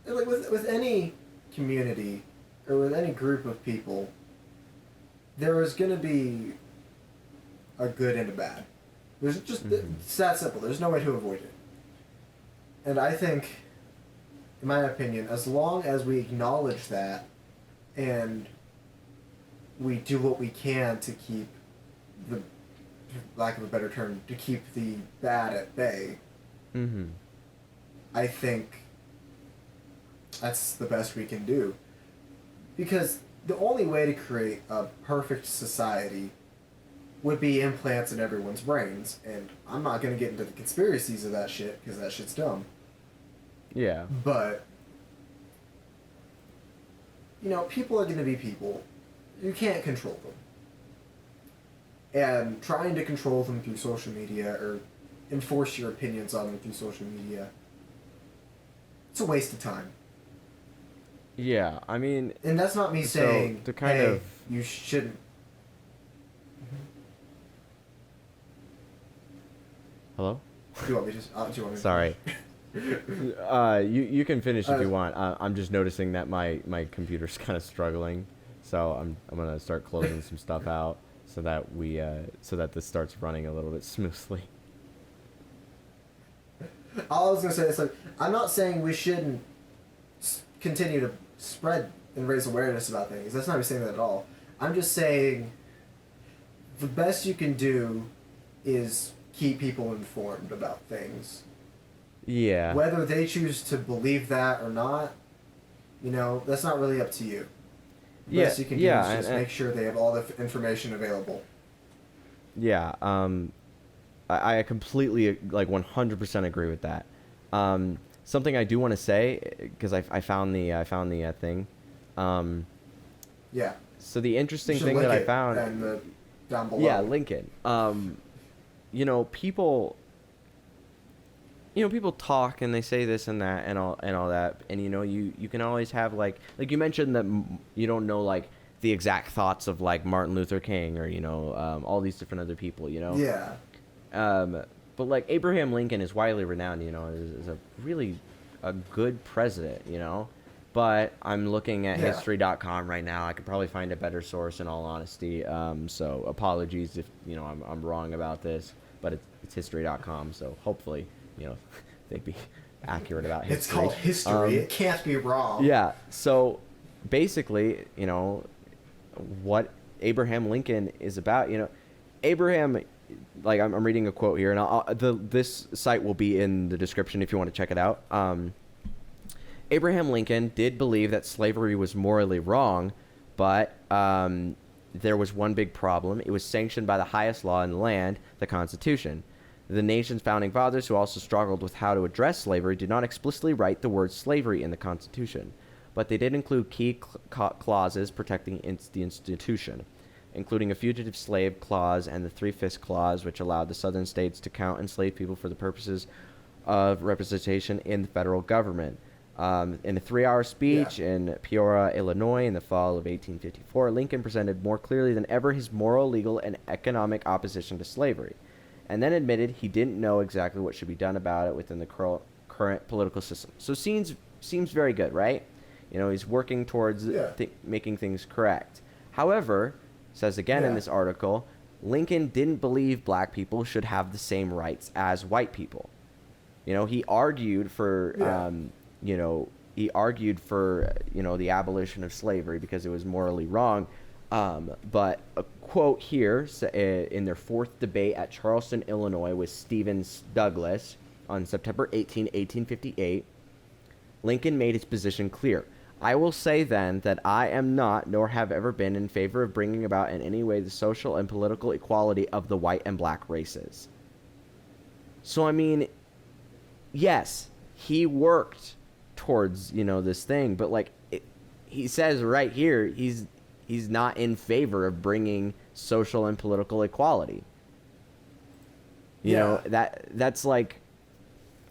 like with any community or with any group of people, there is going to be a good and a bad. There's just it's that simple. There's no way to avoid it. And I think, in my opinion, as long as we acknowledge that and we do what we can to keep the, for lack of a better term, to keep the bad at bay, Mm-hmm. I think that's the best we can do. Because the only way to create a perfect society would be implants in everyone's brains, and I'm not going to get into the conspiracies of that shit, because that shit's dumb. Yeah. But, you know, people are going to be people. You can't control them. And trying to control them through social media or enforce your opinions on them through social media, it's a waste of time. Yeah. I mean, And that's not me So, saying, to kind hey, of- you shouldn't. hello? Do you want me to? Do you want me to Sorry. You can finish if you Uh, want. I'm just noticing that my computer's kind of struggling, so I'm gonna start closing some stuff out so that so that this starts running a little bit smoothly. All I was gonna say is like, I'm not saying we shouldn't continue to spread and raise awareness about things. That's not me saying that at all. I'm just saying the best you can do is keep people informed about things. Yeah. Whether they choose to believe that or not, you know, that's not really up to you. The Yeah, best you can yeah, do is just and- make sure they have all the information available. Yeah. I completely like 100% agree with that. Something I do want to say because I found the thing. Yeah. So the interesting You should thing link that I it found. and down below. Yeah, Lincoln. You know, people talk and they say this and that and all that, and you know, you can always have like you mentioned that you don't know like the exact thoughts of like Martin Luther King or you know all these different other people, you know. Yeah. But like Abraham Lincoln is widely renowned, you know, as a really a good president, you know. But I'm looking at Yeah. history.com right now. I could probably find a better source in all honesty. So apologies if, you know, I'm wrong about this, but it's history.com. So hopefully, you know, they'd be accurate about history. It's called history. It can't be wrong. Yeah. So basically, you know, what Abraham Lincoln is about, you know, Abraham, like I'm reading a quote here, and this site will be in the description if you want to check it out. Abraham Lincoln did believe that slavery was morally wrong, but there was one big problem. It was sanctioned by the highest law in the land, the Constitution. The nation's founding fathers, who also struggled with how to address slavery, did not explicitly write the word slavery in the Constitution, but they did include key clauses protecting the institution, including a fugitive slave clause and the Three-Fifths Clause, which allowed the southern states to count enslaved people for the purposes of representation in the federal government. In a 3-hour speech in Peoria, Illinois, in the fall of 1854, Lincoln presented more clearly than ever his moral, legal, and economic opposition to slavery, and then admitted he didn't know exactly what should be done about it within the current political system. So seems very good, right? You know, he's working towards making things correct. However, says again in this article, Lincoln didn't believe black people should have the same rights as white people. You know, he argued for the abolition of slavery because it was morally wrong. But a quote here in their fourth debate at Charleston, Illinois, with Stephen Douglas on September 18, 1858, Lincoln made his position clear. I will say then that I am not, nor have ever been, in favor of bringing about in any way the social and political equality of the white and black races. So, I mean, yes, he worked towards, you know, this thing, but like he says right here, he's not in favor of bringing social and political equality. You know, that's like,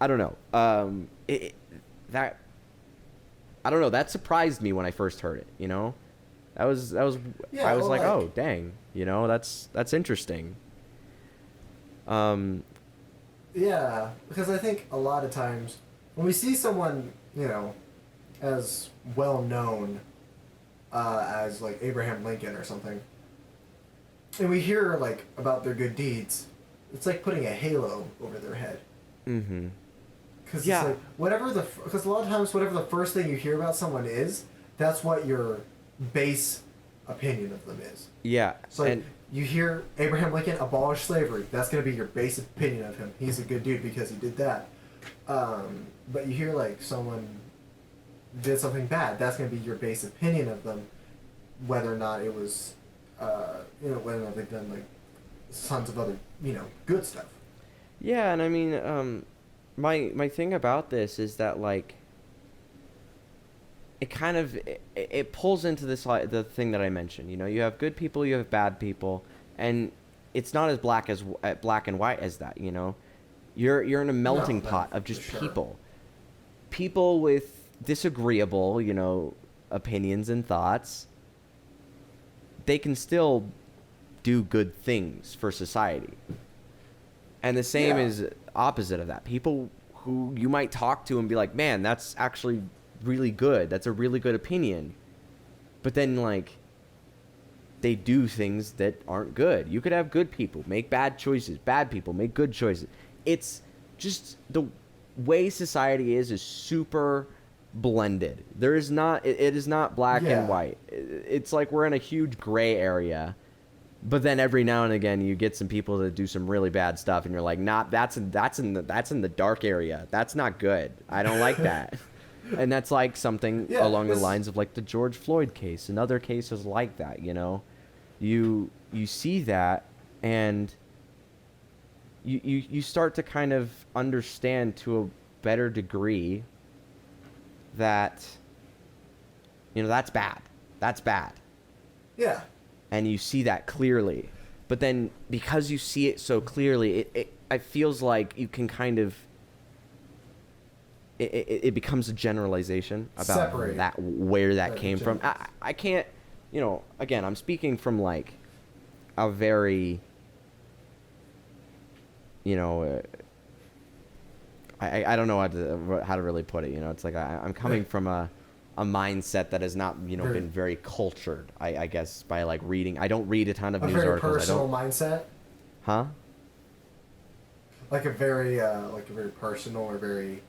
I don't know. I don't know, that surprised me when I first heard it, you know? That was Yeah, I was well, like, like- oh, dang, you know, that's interesting. Yeah, because I think a lot of times when we see someone, you know, as well known as like Abraham Lincoln or something, and we hear like about their good deeds, it's like putting a halo over their head. Mhm. Because Yeah. it's like because a lot of times whatever the first thing you hear about someone is, that's what your base opinion of them is. Yeah. So like, and you hear Abraham Lincoln abolished slavery. That's going to be your base opinion of him. He's a good dude because he did that. But you hear like someone did something bad. That's going to be your base opinion of them, whether or not it was, whether or not they've done like tons of other, good stuff. yeah, and I mean, my thing about this is that like it kind of it pulls into this like the thing that I mentioned. You know, you have good people, you have bad people, and it's not as black and white as that. You know, you're in a melting No, pot for of just sure. people with disagreeable, opinions and thoughts. They can still do good things for society. And the same Yeah. is opposite of that. People who you might talk to and be like, man, that's actually really good. That's a really good opinion. But then, like, they do things that aren't good. You could have good people make bad choices. Bad people make good choices. It's just the way society is super blended. There is not, it is not black Yeah. and white. It's like we're in a huge gray area. But then every now and again, you get some people that do some really bad stuff, and you're like, "Nah, that's in the dark area. That's not good. I don't like that." And that's like something Yeah, along the this- lines of like the George Floyd case and other cases like that. You see that, and you start to kind of understand to a better degree that that's bad. That's bad. Yeah. And you see that clearly. But then because you see it so clearly, it feels like you can kind of it becomes a generalization about Separate that where that the came from. genders. I can't, again, I'm speaking from like a very I don't know how to really put it. It's like I'm coming from a mindset that has not been very cultured. I guess by like reading. I don't read a ton of A news very articles. personal mindset. Huh? Like a very personal or very,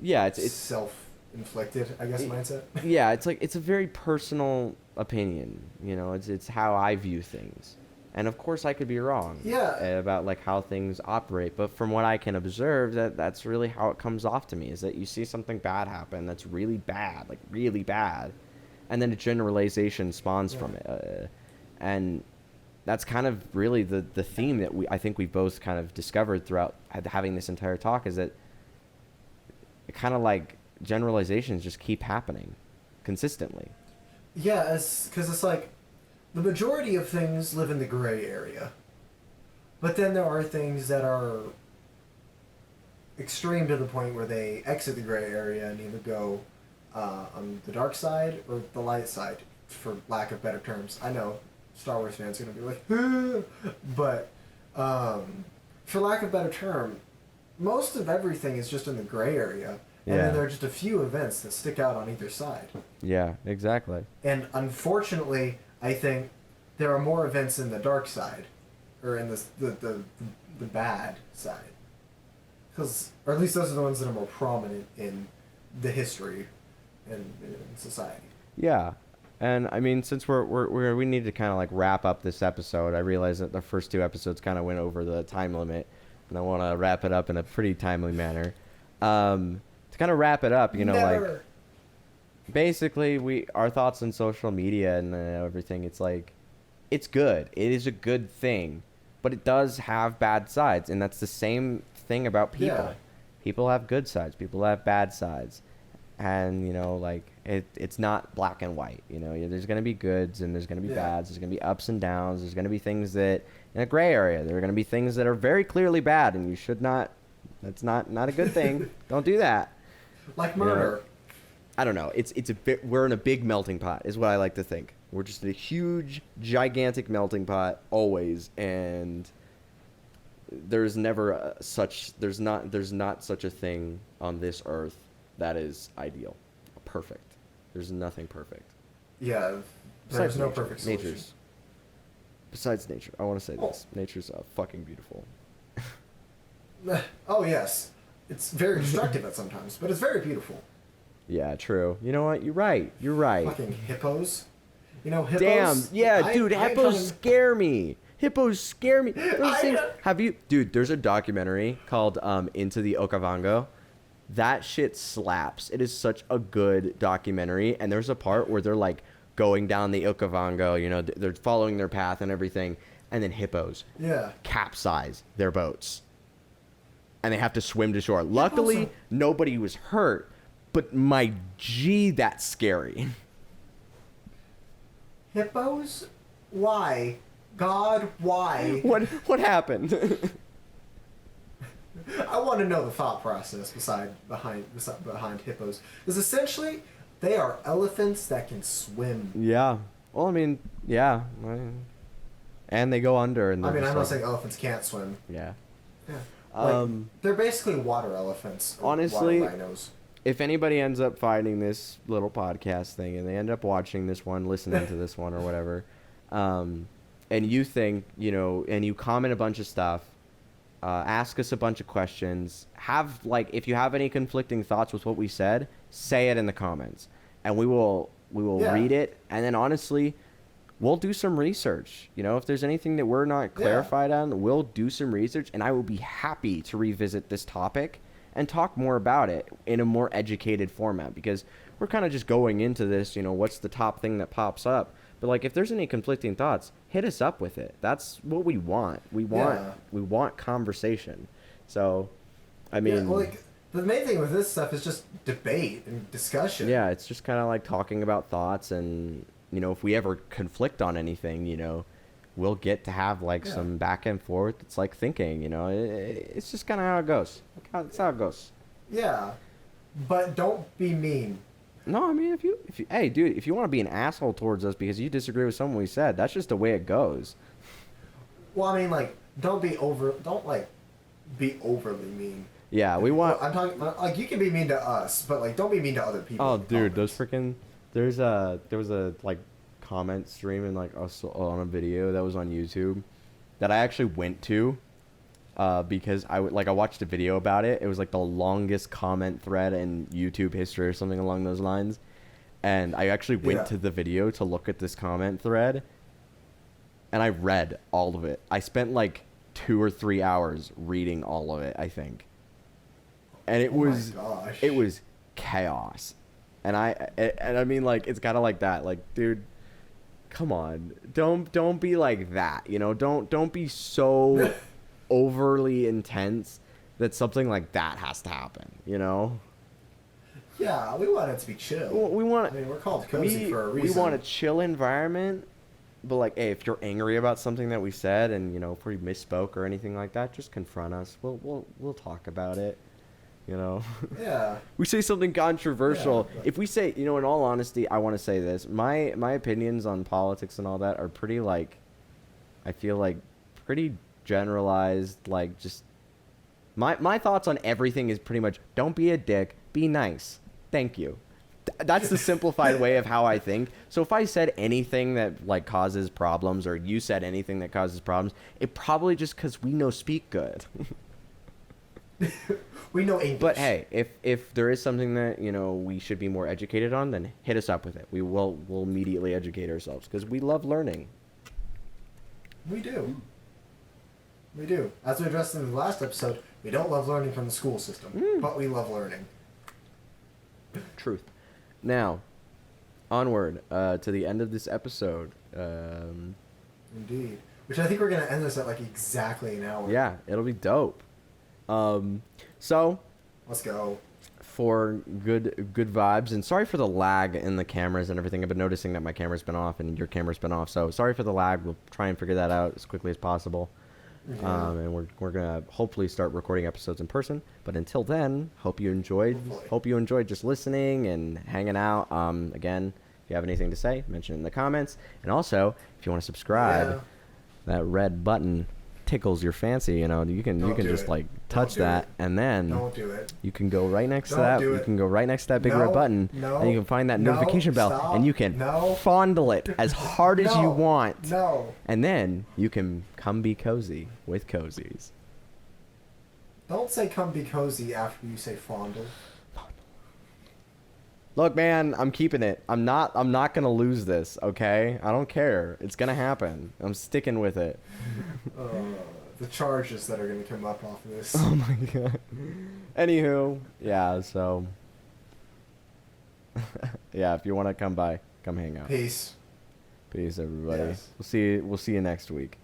Yeah, it's self-inflicted, I guess, mindset. yeah, it's like it's a very personal opinion. It's how I view things. And of course I could be wrong Yeah. about like how things operate, but from what I can observe, that's really how it comes off to me, is that you see something bad happen that's really bad, like really bad, and then a generalization spawns from it. And that's kind of really the theme that I think we've both kind of discovered throughout having this entire talk, is that it kind of like generalizations just keep happening consistently. Yeah, because it's like the majority of things live in the gray area, but then there are things that are extreme to the point where they exit the gray area and either go on the dark side or the light side, for lack of better terms. I know Star Wars fans are going to be like, but for lack of better term, most of everything is just in the gray area, and Yeah. then there are just a few events that stick out on either side. Yeah, exactly. And unfortunately, I think there are more events in the dark side, or in the bad side, or at least those are the ones that are more prominent in the history and in society. Yeah, and I mean, since we need to kind of like wrap up this episode, I realize that the first two episodes kind of went over the time limit, and I want to wrap it up in a pretty timely manner. To kind of wrap it up, like Never. basically our thoughts on social media and everything. It's like it's good. It is a good thing, but it does have bad sides, and that's the same thing about people. Yeah. People have good sides. People have bad sides. And it's not black and white. There's gonna be goods and there's gonna be Yeah. bads. There's gonna be ups and downs. There's gonna be things that in a gray area. There are gonna be things that are very clearly bad, and you should not. That's not a good thing. Don't do that. Like murder. I don't know. It's a bit. We're in a big melting pot, is what I like to think. We're just in a huge, gigantic melting pot always, and there's never there's not such a thing on this earth that is ideal, perfect. There's nothing perfect. Yeah, there's no perfect solution. Nature's. Besides nature, I want to say this: nature's fucking beautiful. Oh yes, it's very destructive at sometimes, but it's very beautiful. Yeah, true. You know what? You're right. You're right. Fucking hippos. You know, hippos. Damn. Yeah, dude. Hippos scare me. Hippos scare me. Those things. Have you, dude? There's a documentary called Into the Okavango. That shit slaps. It is such a good documentary, and there's a part where they're like going down the Okavango. You know, they're following their path and everything, and then hippos capsize their boats, and they have to swim to shore. Luckily, nobody was hurt. But my G, that's scary. Hippos? Why? God, why? What happened? I want to know the thought process behind hippos. Because essentially, they are elephants that can swim. Yeah. Well, I mean, yeah. And they go under. And I mean, I'm not saying elephants can't swim. Yeah. Yeah. Like, they're basically water elephants. Honestly, water rhinos. If anybody ends up finding this little podcast thing and they end up watching this one, listening to this one or whatever, and you think, you know, and you comment a bunch of stuff, ask us a bunch of questions, if you have any conflicting thoughts with what we said, say it in the comments, and we will read it, and then honestly, we'll do some research. You know, if there's anything that we're not clarified on, we'll do some research, and I will be happy to revisit this topic and talk more about it in a more educated format, because we're kind of just going into this, you know, what's the top thing that pops up. But like, if there's any conflicting thoughts, hit us up with it. That's what we want. We want conversation. So, I mean, like, the main thing with this stuff is just debate and discussion. Yeah, it's just kind of like talking about thoughts, and you know, if we ever conflict on anything, you know, we'll get to have like some back and forth. It's like thinking, you know, it's just kind of how it goes. That's how it goes. Yeah, but don't be mean. No, I mean, if you, hey, dude, if you want to be an asshole towards us because you disagree with something we said, that's just the way it goes. Well, I mean, like, don't be overly mean. Yeah, we want. I'm talking like, you can be mean to us, but like, don't be mean to other people. Oh, dude, those freaking. There was a like comment stream and like on a video that was on YouTube that I actually went to because I watched a video about it. It was like the longest comment thread in YouTube history or something along those lines, and I actually went to the video to look at this comment thread, and I read all of it. I spent like 2 or 3 hours reading all of it, I think, and it was chaos. And I mean, like, it's kind of like that, like, dude, come on, don't be like that, you know, don't be so overly intense that something like that has to happen, you know. Yeah, we want it to be chill. I mean, we're called Cozy for a reason. We want a chill environment, but like, hey, if you're angry about something that we said, and you know, if we misspoke or anything like that, just confront us. We'll talk about it. You know, we say something controversial. If we say, you know, in all honesty, I want to say this. My opinions on politics and all that are pretty, like, I feel like pretty generalized. Like, just my thoughts on everything is pretty much, don't be a dick, be nice. Thank you. That's the simplified way of how I think. So if I said anything that like causes problems, or you said anything that causes problems, it probably just because we know speak good. We know English. But hey, if there is something that, you know, we should be more educated on, then hit us up with it. We'll immediately educate ourselves because we love learning. We do. We do. As we addressed in the last episode, we don't love learning from the school system, but we love learning. Truth. Now, onward to the end of this episode. Indeed. Which I think we're going to end this at like exactly an hour. Yeah, it'll be dope. So let's go. For good vibes, and sorry for the lag in the cameras and everything. I've been noticing that my camera's been off and your camera's been off, so sorry for the lag. We'll try and figure that out as quickly as possible. Yeah. And we're gonna hopefully start recording episodes in person. But until then, hope you enjoyed. Hopefully. Hope you enjoyed just listening and hanging out. Again, if you have anything to say, mention it in the comments. And also, if you want to subscribe, that red button tickles your fancy. You know, you can Don't do just it. like Don't touch do that, it. and then Don't do it. you can go right next to Don't that. do You it. can go right next to that big No, red button, no, and you can find that no, notification bell, stop, and you can no. fondle it as hard as you No, want. No. And then you can come be cozy with Cozies. Don't say come be cozy after you say fondle. Look, man, I'm keeping it. I'm not gonna lose this, okay? I don't care. It's gonna happen. I'm sticking with it. The charges that are going to come up off of this. Oh my god. Anywho, yeah, so yeah, if you wanna come by, come hang out. Peace. Peace, everybody. Yes. We'll see you next week.